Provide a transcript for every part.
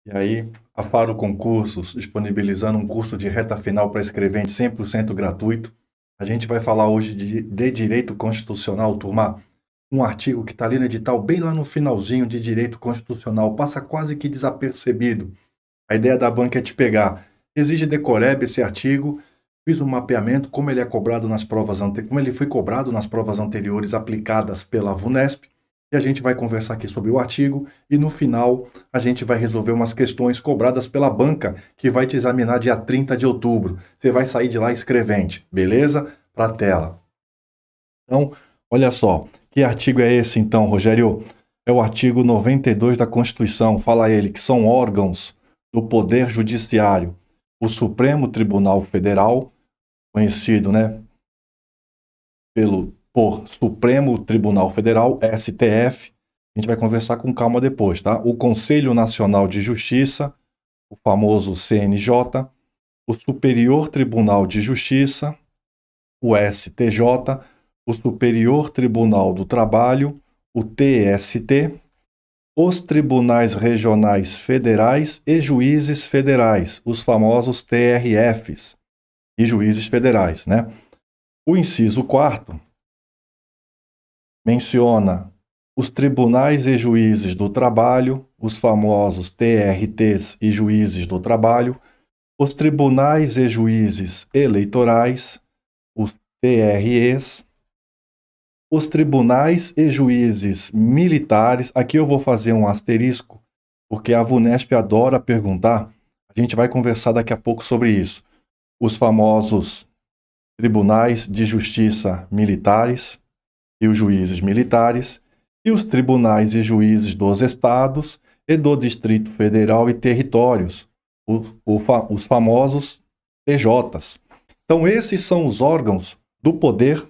E aí, a Faro Concursos disponibilizando um curso de reta final para escrevente 100% gratuito. A gente vai falar hoje de direito constitucional, turma. Um artigo que está ali no edital, bem lá no finalzinho de direito constitucional, passa quase que desapercebido. A ideia da banca é te pegar. Exige decoreba esse artigo. Fiz um mapeamento, como ele é cobrado nas provas como ele foi cobrado nas provas anteriores aplicadas pela VUNESP. E a gente vai conversar aqui sobre o artigo e no final a gente vai resolver umas questões cobradas pela banca que vai te examinar dia 30 de outubro. Você vai sair de lá escrevente, beleza? Para a tela. Então, olha só, que artigo é esse então, Rogério? É o artigo 92 da Constituição, fala ele que são órgãos do Poder Judiciário, o Supremo Tribunal Federal, conhecido, né, por Supremo Tribunal Federal, STF. A gente vai conversar com calma depois, tá? O Conselho Nacional de Justiça, o famoso CNJ, o Superior Tribunal de Justiça, o STJ, o Superior Tribunal do Trabalho, o TST, os tribunais regionais federais e juízes federais, os famosos TRFs, e juízes federais, né? O inciso 4º menciona os tribunais e juízes do trabalho, os famosos TRTs e juízes do trabalho, os tribunais e juízes eleitorais, os TREs, os tribunais e juízes militares. Aqui eu vou fazer um asterisco, porque a VUNESP adora perguntar. A gente vai conversar daqui a pouco sobre isso. Os famosos tribunais de justiça militares e os juízes militares, e os tribunais e juízes dos estados e do Distrito Federal e territórios, os famosos TJs. Então, esses são os órgãos do poder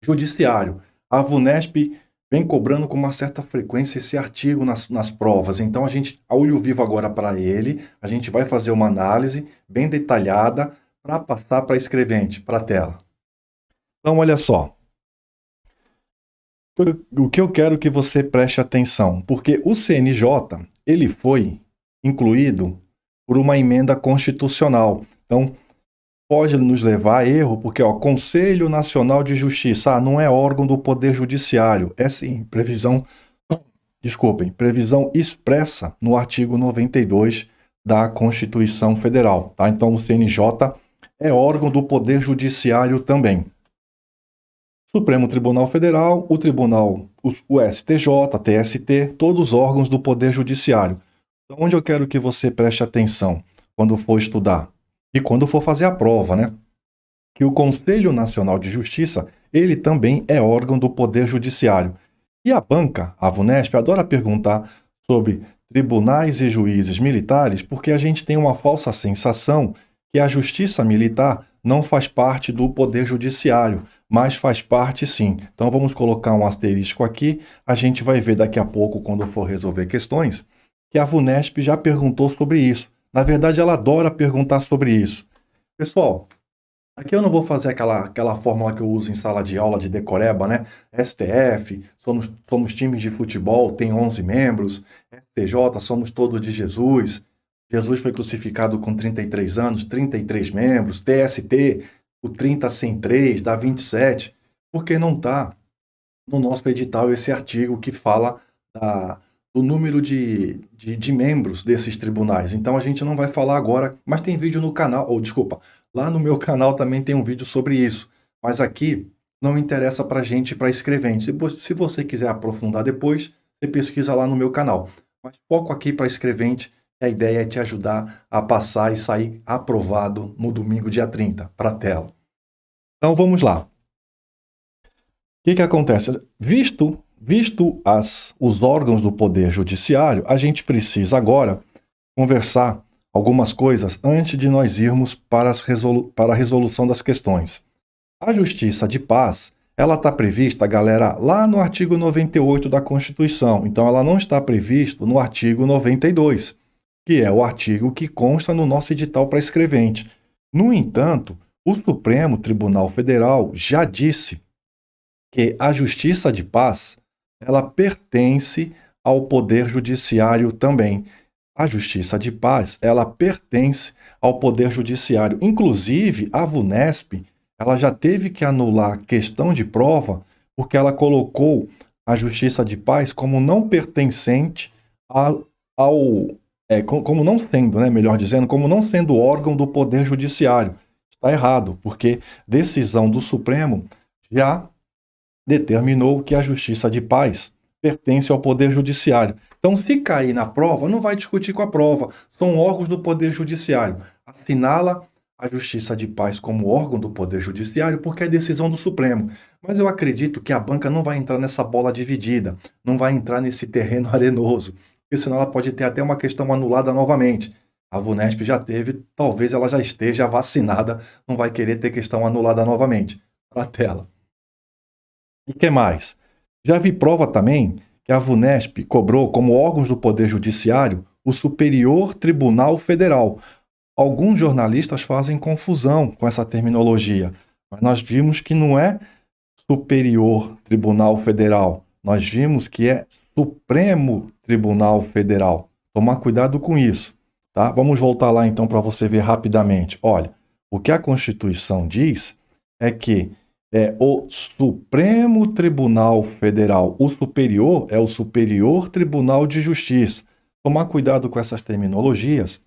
judiciário. A VUNESP vem cobrando com uma certa frequência esse artigo nas provas. Então, a gente, a olho vivo agora para ele, a gente vai fazer uma análise bem detalhada para passar para a escrevente, para a tela. Então, olha só. O que eu quero que você preste atenção, porque o CNJ, ele foi incluído por uma emenda constitucional. Então, pode nos levar a erro, porque, Conselho Nacional de Justiça, não é órgão do Poder Judiciário, é sim, previsão expressa no artigo 92 da Constituição Federal, tá? Então, o CNJ é órgão do Poder Judiciário também. Supremo Tribunal Federal, o STJ, TST, todos os órgãos do Poder Judiciário. Então, onde eu quero que você preste atenção quando for estudar e quando for fazer a prova, né? Que o Conselho Nacional de Justiça, ele também é órgão do Poder Judiciário. E a banca, a VUNESP, adora perguntar sobre tribunais e juízes militares porque a gente tem uma falsa sensação que a justiça militar não faz parte do Poder Judiciário, mas faz parte sim. Então vamos colocar um asterisco aqui, a gente vai ver daqui a pouco, quando for resolver questões, que a VUNESP já perguntou sobre isso. Na verdade, ela adora perguntar sobre isso. Pessoal, aqui eu não vou fazer aquela fórmula que eu uso em sala de aula de decoreba, né? STF, somos times de futebol, tem 11 membros. STJ, somos todos de Jesus. Jesus foi crucificado com 33 anos, 33 membros. TST, o 30 sem 3, dá 27. Porque não está no nosso edital esse artigo que fala do número de membros desses tribunais. Então a gente não vai falar agora, mas tem vídeo no canal, ou desculpa, lá no meu canal também tem um vídeo sobre isso. Mas aqui não interessa para gente, para escrevente. Se você quiser aprofundar depois, você pesquisa lá no meu canal. Mas foco aqui para escrevente, a ideia é te ajudar a passar e sair aprovado no domingo, dia 30, para a tela. Então vamos lá. O que acontece? Visto os órgãos do Poder Judiciário, a gente precisa agora conversar algumas coisas antes de nós irmos para a resolução das questões. A Justiça de Paz, ela está prevista, galera, lá no artigo 98 da Constituição. Então, ela não está prevista no artigo 92, que é o artigo que consta no nosso edital para escrevente. No entanto, o Supremo Tribunal Federal já disse que a Justiça de Paz, ela pertence ao Poder Judiciário também. a Justiça de Paz, ela pertence ao Poder Judiciário. Inclusive, a VUNESP, ela já teve que anular a questão de prova porque ela colocou a Justiça de Paz como não pertencente como não sendo, né, melhor dizendo, como não sendo órgão do Poder Judiciário. Está errado, porque decisão do Supremo já determinou que a Justiça de Paz pertence ao Poder Judiciário. Então, se cair na prova, não vai discutir com a prova. São órgãos do Poder Judiciário. Assinala a Justiça de Paz como órgão do Poder Judiciário porque é decisão do Supremo. Mas eu acredito que a banca não vai entrar nessa bola dividida, não vai entrar nesse terreno arenoso, porque senão ela pode ter até uma questão anulada novamente. A VUNESP já teve, talvez ela já esteja vacinada, não vai querer ter questão anulada novamente. Para a tela. E que mais? Já vi prova também que a VUNESP cobrou como órgãos do Poder Judiciário o Superior Tribunal Federal. Alguns jornalistas fazem confusão com essa terminologia, mas nós vimos que não é Superior Tribunal Federal, nós vimos que é Supremo Tribunal Federal. Tomar cuidado com isso, tá? Vamos voltar lá então para você ver rapidamente. Olha, o que a Constituição diz é que é o Supremo Tribunal Federal. O superior é o Superior Tribunal de Justiça. Tomar cuidado com essas terminologias,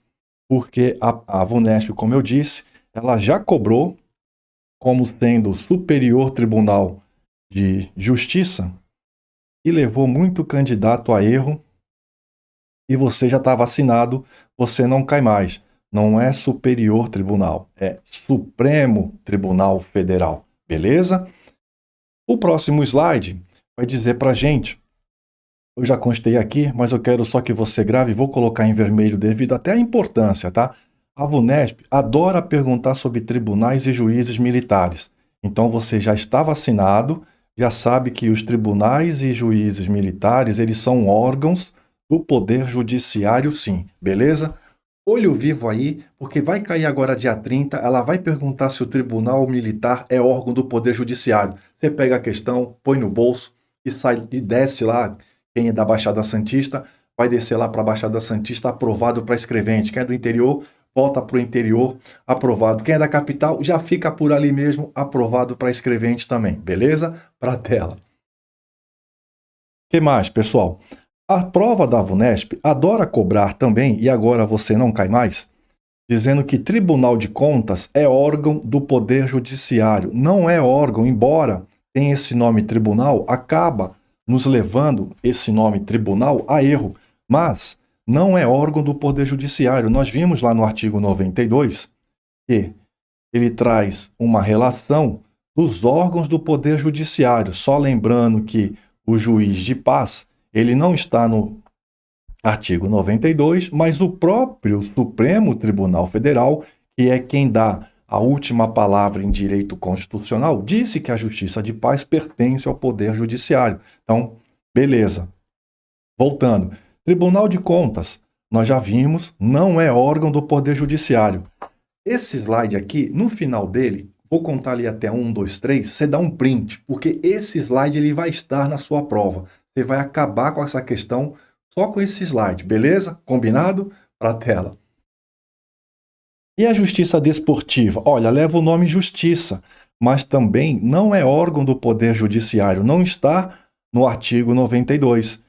porque a VUNESP, como eu disse, ela já cobrou como sendo Superior Tribunal de Justiça e levou muito candidato a erro. E você já está vacinado, você não cai mais. Não é Superior Tribunal, é Supremo Tribunal Federal. Beleza? O próximo slide vai dizer para a gente, eu já constei aqui, mas eu quero só que você grave, vou colocar em vermelho devido até à importância, tá? A VUNESP adora perguntar sobre tribunais e juízes militares. Então você já está vacinado, já sabe que os tribunais e juízes militares, eles são órgãos do Poder Judiciário, sim, beleza? Olho vivo aí, porque vai cair agora dia 30, ela vai perguntar se o Tribunal Militar é órgão do Poder Judiciário. Você pega a questão, põe no bolso e sai e desce lá, quem é da Baixada Santista, vai descer lá para a Baixada Santista, aprovado para escrevente. Quem é do interior, volta para o interior, aprovado. Quem é da capital, já fica por ali mesmo, aprovado para escrevente também, beleza? Para a tela. O que mais, pessoal? A prova da VUNESP adora cobrar também, e agora você não cai mais, dizendo que Tribunal de Contas é órgão do Poder Judiciário. Não é órgão, embora tenha esse nome tribunal, acaba nos levando esse nome tribunal a erro, mas não é órgão do Poder Judiciário. Nós vimos lá no artigo 92 que ele traz uma relação dos órgãos do Poder Judiciário, só lembrando que o juiz de paz ele não está no artigo 92, mas o próprio Supremo Tribunal Federal, que é quem dá a última palavra em direito constitucional, disse que a Justiça de Paz pertence ao Poder Judiciário. Então, beleza. Voltando. Tribunal de Contas, nós já vimos, não é órgão do Poder Judiciário. Esse slide aqui, no final dele, vou contar ali até 1, 2, 3, você dá um print, porque esse slide ele vai estar na sua prova. Você vai acabar com essa questão só com esse slide, beleza? Combinado? Para a tela. E a Justiça Desportiva? Olha, leva o nome Justiça, mas também não é órgão do Poder Judiciário, não está no artigo 92.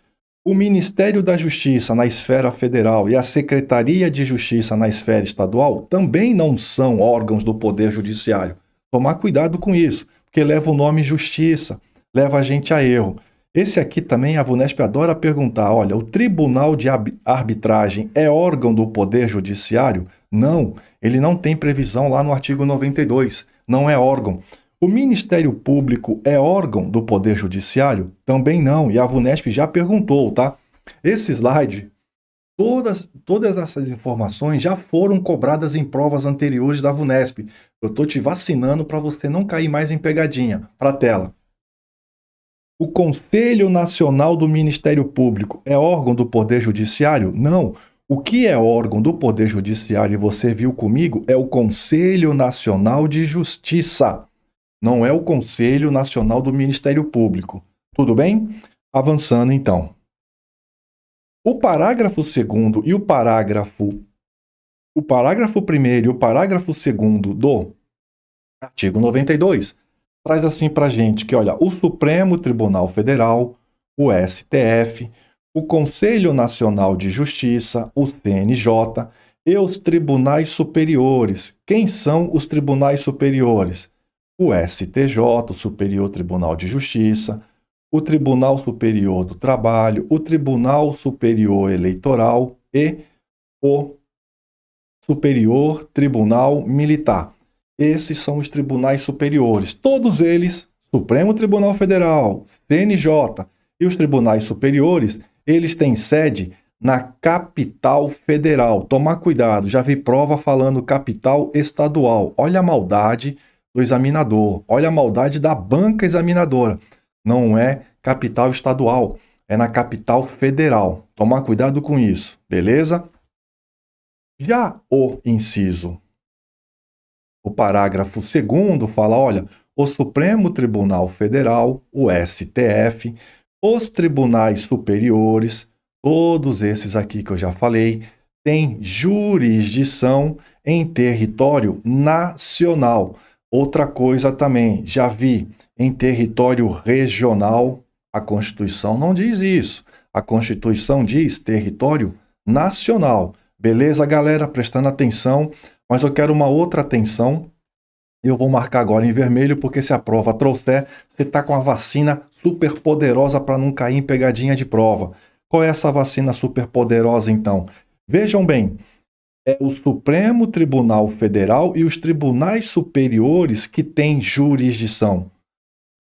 O Ministério da Justiça na esfera federal e a Secretaria de Justiça na esfera estadual também não são órgãos do Poder Judiciário. Tomar cuidado com isso, porque leva o nome Justiça, leva a gente a erro. Esse aqui também a VUNESP adora perguntar, olha, o Tribunal de Arbitragem é órgão do Poder Judiciário? Não, ele não tem previsão lá no artigo 92, não é órgão. O Ministério Público é órgão do Poder Judiciário? Também não, e a VUNESP já perguntou, tá? Esse slide, todas essas informações já foram cobradas em provas anteriores da VUNESP. Eu estou te vacinando para você não cair mais em pegadinha. Para a tela. O Conselho Nacional do Ministério Público é órgão do Poder Judiciário? Não. O que é órgão do Poder Judiciário, e você viu comigo, é o Conselho Nacional de Justiça. Não é o Conselho Nacional do Ministério Público. Tudo bem? Avançando então. O parágrafo 2º e o parágrafo 1º e o parágrafo 2º do artigo 92 traz assim para a gente que, olha, o Supremo Tribunal Federal, o STF, o Conselho Nacional de Justiça, o CNJ e os tribunais superiores. Quem são os tribunais superiores? O STJ, o Superior Tribunal de Justiça, o Tribunal Superior do Trabalho, o Tribunal Superior Eleitoral e o Superior Tribunal Militar. Esses são os tribunais superiores. Todos eles, Supremo Tribunal Federal, CNJ e os tribunais superiores, eles têm sede na capital federal. Tomar cuidado, já vi prova falando capital estadual. Olha a maldade do examinador, olha a maldade da banca examinadora. Não é capital estadual, é na capital federal. Tomar cuidado com isso, beleza? Já o inciso, o parágrafo 2º fala, olha, o Supremo Tribunal Federal, o STF, os tribunais superiores, todos esses aqui que eu já falei, têm jurisdição em território nacional. Outra coisa também, já vi em território regional, a Constituição não diz isso. A Constituição diz território nacional. Beleza, galera? Prestando atenção. Mas eu quero uma outra atenção. Eu vou marcar agora em vermelho, porque se a prova trouxer, você está com a vacina super poderosa para não cair em pegadinha de prova. Qual é essa vacina super poderosa, então? Vejam bem, é o Supremo Tribunal Federal e os tribunais superiores que têm jurisdição.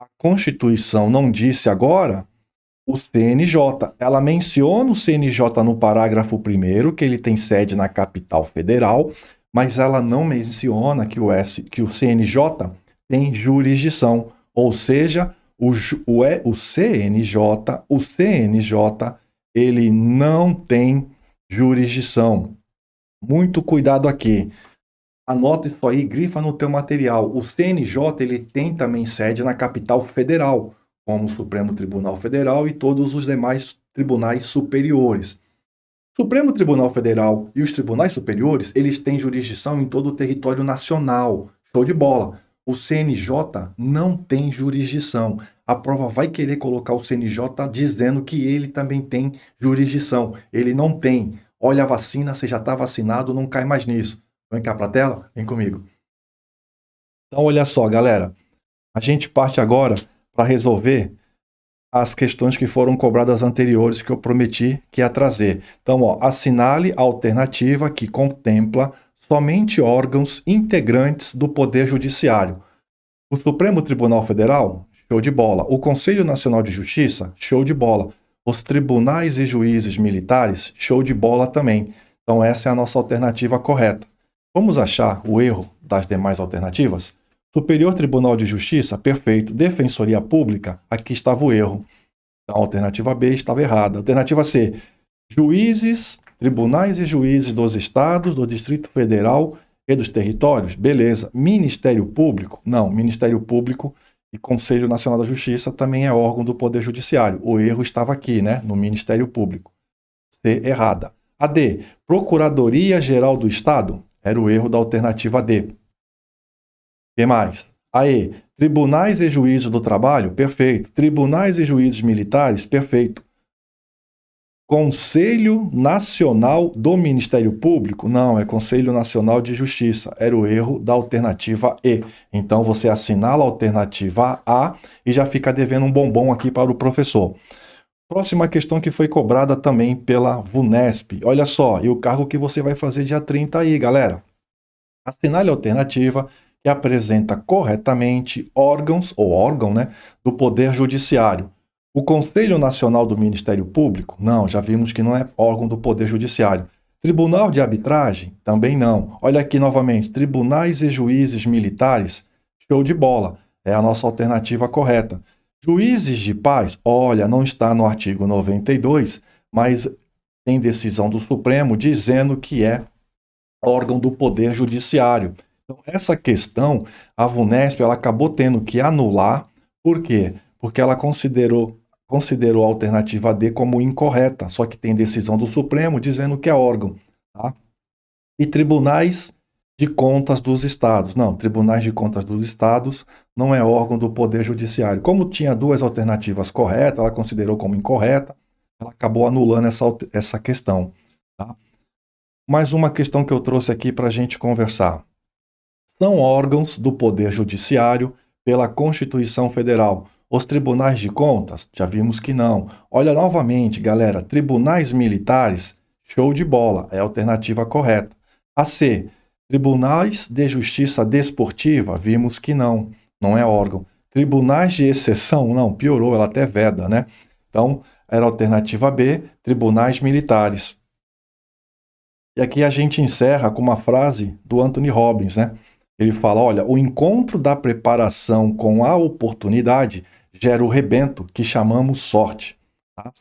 A Constituição não disse agora o CNJ. Ela menciona o CNJ no parágrafo 1º, que ele tem sede na capital federal, mas ela não menciona que o CNJ tem jurisdição. Ou seja, o CNJ, ele não tem jurisdição. Muito cuidado aqui. Anota isso aí, grifa no teu material. O CNJ, ele tem também sede na capital federal, como o Supremo Tribunal Federal e todos os demais tribunais superiores. O Supremo Tribunal Federal e os tribunais superiores, eles têm jurisdição em todo o território nacional. Show de bola. O CNJ não tem jurisdição. A prova vai querer colocar o CNJ dizendo que ele também tem jurisdição. Ele não tem. Olha a vacina, você já está vacinado, não cai mais nisso. Vem cá para a tela? Vem comigo. Então, olha só, galera. A gente parte agora para resolver as questões que foram cobradas anteriores que eu prometi que ia trazer. Então, ó, assinale a alternativa que contempla somente órgãos integrantes do Poder Judiciário. O Supremo Tribunal Federal, show de bola. O Conselho Nacional de Justiça, show de bola. Os tribunais e juízes militares, show de bola também. Então, essa é a nossa alternativa correta. Vamos achar o erro das demais alternativas? Superior Tribunal de Justiça, perfeito. Defensoria Pública, aqui estava o erro. Então, a alternativa B estava errada. Alternativa C, juízes, tribunais e juízes dos estados, do Distrito Federal e dos territórios, beleza. Ministério Público, não. Ministério Público e Conselho Nacional da Justiça também é órgão do Poder Judiciário. O erro estava aqui, né? No Ministério Público. C, errada. A D, Procuradoria-Geral do Estado, era o erro da alternativa D. O que mais? A E, tribunais e juízes do trabalho, perfeito. Tribunais e juízes militares, perfeito. Conselho Nacional do Ministério Público, não, é Conselho Nacional de Justiça, era o erro da alternativa E. Então você assinala a alternativa A e já fica devendo um bombom aqui para o professor. Próxima questão que foi cobrada também pela VUNESP. Olha só, e o cargo que você vai fazer dia 30 aí, galera. Assinale a alternativa que apresenta corretamente órgãos, ou órgão, né, do Poder Judiciário. O Conselho Nacional do Ministério Público? Não, já vimos que não é órgão do Poder Judiciário. Tribunal de Arbitragem? Também não. Olha aqui novamente, tribunais e juízes militares? Show de bola, é a nossa alternativa correta. Juízes de paz? Olha, não está no artigo 92, mas tem decisão do Supremo dizendo que é órgão do Poder Judiciário. Então, essa questão, a VUNESP, ela acabou tendo que anular. Por quê? Porque ela considerou considerou a alternativa D como incorreta, só que tem decisão do Supremo dizendo que é órgão. Tá? E tribunais de contas dos estados. Não, tribunais de contas dos estados não é órgão do Poder Judiciário. Como tinha duas alternativas corretas, ela considerou como incorreta, ela acabou anulando essa questão. Tá? Mais uma questão que eu trouxe aqui para a gente conversar. São órgãos do Poder Judiciário pela Constituição Federal. Os tribunais de contas, já vimos que não. Olha novamente, galera, tribunais militares, show de bola, é a alternativa correta. A C, tribunais de justiça desportiva, vimos que não, não é órgão. Tribunais de exceção, não, piorou, ela até veda, né? Então, era a alternativa B, tribunais militares. E aqui a gente encerra com uma frase do Anthony Robbins, né? Ele fala, olha, o encontro da preparação com a oportunidade gera o rebento que chamamos sorte. Tá?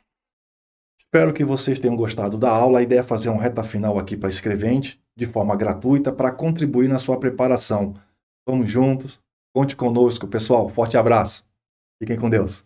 Espero que vocês tenham gostado da aula. A ideia é fazer uma reta final aqui para escrevente, de forma gratuita, para contribuir na sua preparação. Vamos juntos, conte conosco, pessoal. Forte abraço. Fiquem com Deus.